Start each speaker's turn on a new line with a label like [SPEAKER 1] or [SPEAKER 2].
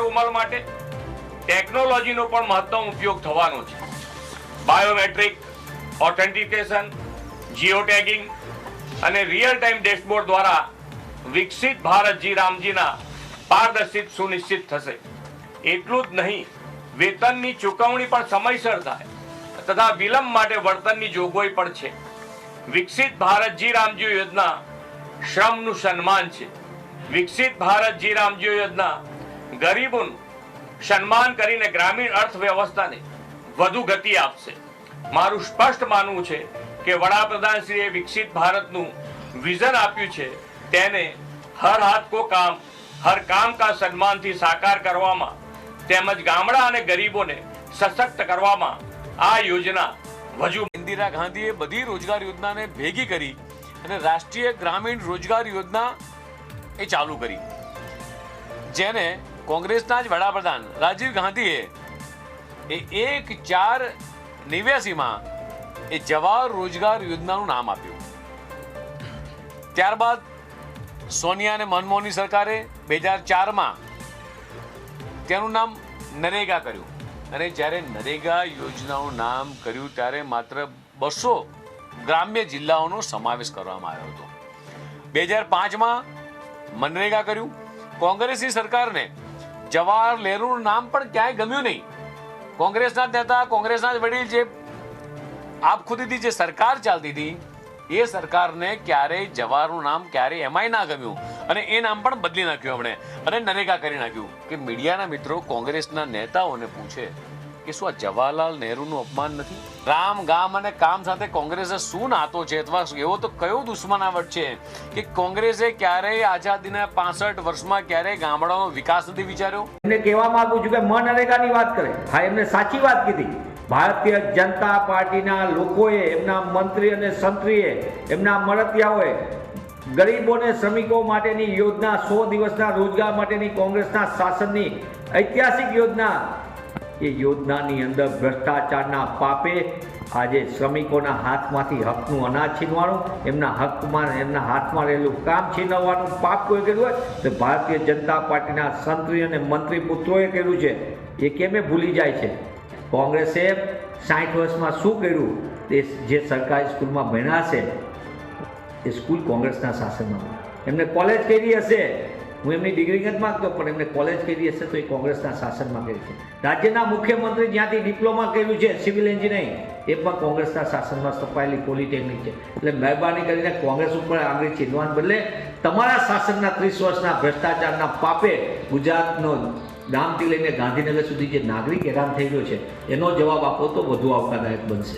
[SPEAKER 1] અમલ માટે ટેકનોલોજીનો પણ મહત્તમ ઉપયોગ થવાનો છે. બાયોમેટ્રિક ઓથેન્ટિકેશન, જીઓ ટેગિંગ અને રિયલ ટાઈમ ડેશબોર્ડ દ્વારા વિકસિત ભારત જી રામજીના પારદર્શિત સુનિશ્ચિત થશે. એટલું જ નહીં, વેતનની ચૂકવણી પણ સમયસર થાય તથા વિલંબ માટે વળતરની જોગવાઈ પણ છે. વિકસિત ભારત જી રામજી યોજના શ્રમનું સન્માન છે. વિકસિત ભારત જી રામજી યોજના ગરીબોનું સન્માન કરીને ગ્રામીણ અર્થવ્યવસ્થાને વધુ ગતિ આપશે. મારું સ્પષ્ટ માનવું છે કે વડાપ્રધાનશ્રીએ વિકસિત ભારતનું વિઝન આપ્યું છે તેને હર હાથ કો કામ, હર કામ કા સન્માનથી સાકાર કરવામાં તેમજ ગામડા અને ગરીબોને સશક્ત કરવામાં આ યોજના વધુ.
[SPEAKER 2] ઇન્દિરા ગાંધીએ બધી રોજગાર યોજનાને ભેગી કરી અને રાષ્ટ્રીય ગ્રામીણ રોજગાર યોજના એ ચાલુ કરી, જેને કોંગ્રેસના જ વડાપ્રધાન રાજીવ ગાંધીએ એ 1/4/89 એ જવાહર રોજગાર યોજનાનું નામ આપ્યું. ત્યારબાદ સોનિયા અને મનમોહનની સરકારે 2004માં તેનું નામ નરેગા કર્યું અને જ્યારે નરેગા યોજનાનું નામ કર્યું ત્યારે માત્ર 200 ગ્રામ્ય જિલ્લાઓનો સમાવેશ કરવામાં આવ્યો હતો. 2005માં મનરેગા કર્યું. કોંગ્રેસની સરકારને જવાહર નહેરુનું નામ પણ ક્યાંય ગમ્યું નહીં. કોંગ્રેસના નેતા, કોંગ્રેસના વડીલ જે આપ ખુદીથી જે સરકાર ચાલતી હતી એ સરકારને ક્યારેય જવાહરનું નામ ક્યારેય એમાંય ના ગમ્યું અને એ નામ પણ બદલી નાખ્યું એમણે અને નરેગા કરી નાખ્યું. કે મીડિયાના મિત્રો કોંગ્રેસના નેતાઓને પૂછે કે શું આ જવાહરલાલ નહેરુનું અપમાન નથી? રામ, ગામ અને કામ સાથે કોંગ્રેસે શું નાતો છે અથવા એવો તો કયો દુશ્મનાવટ છે કે કોંગ્રેસે ક્યારેય આઝાદીના 65 વર્ષમાં ક્યારેય ગામડાનો વિકાસ નથી વિચાર્યો?
[SPEAKER 3] એમને કહેવા માંગુ છું કે મનરેગાની વાત કરે, હા એમને સાચી વાત કીધી. ભારતીય જનતા પાર્ટીના લોકોએ, એમના મંત્રી અને સંત્રીએ, એમના મળતિયાઓએ ગરીબોને, શ્રમિકો માટેની યોજના, 100 દિવસના રોજગાર માટેની કોંગ્રેસના શાસનની ઐતિહાસિક યોજના, એ યોજનાની અંદર ભ્રષ્ટાચારના પાપે આજે શ્રમિકોના હાથમાંથી હકનું અનાજ છીનવાનું, એમના હાથમાં રહેલું કામ છીનવવાનું પાપ કોઈ કર્યું હોય તો ભારતીય જનતા પાર્ટીના સંત્રી અને મંત્રી પુત્રોએ કર્યું છે. એ કેમે ભૂલી જાય છે? કોંગ્રેસે 60 વર્ષમાં શું કર્યું? તે જે સરકારી સ્કૂલમાં ભણ્યા છે એ સ્કૂલ કોંગ્રેસના શાસનમાં. એમને કોલેજ કરી હશે, હું એમની ડિગ્રી નથી માગતો, પણ એમને કોલેજ કરી હશે તો એ કોંગ્રેસના શાસનમાં કરી છે. રાજ્યના મુખ્યમંત્રી જ્યાંથી ડિપ્લોમા કર્યું છે સિવિલ એન્જિનિયરિંગ, એ પણ કોંગ્રેસના શાસનમાં સ્થપાયેલી પોલિટેકનિક છે. એટલે મહેરબાની કરીને કોંગ્રેસ ઉપર આંગળી ચીંધવાને બદલે તમારા શાસનના 30 વર્ષના ભ્રષ્ટાચારના પાપે ગુજરાતનો ગામથી લઈને ગાંધીનગર સુધી જે નાગરિક હેરાન થઈ ગયો છે એનો જવાબ આપો તો વધુ આવકારદાયક બનશે.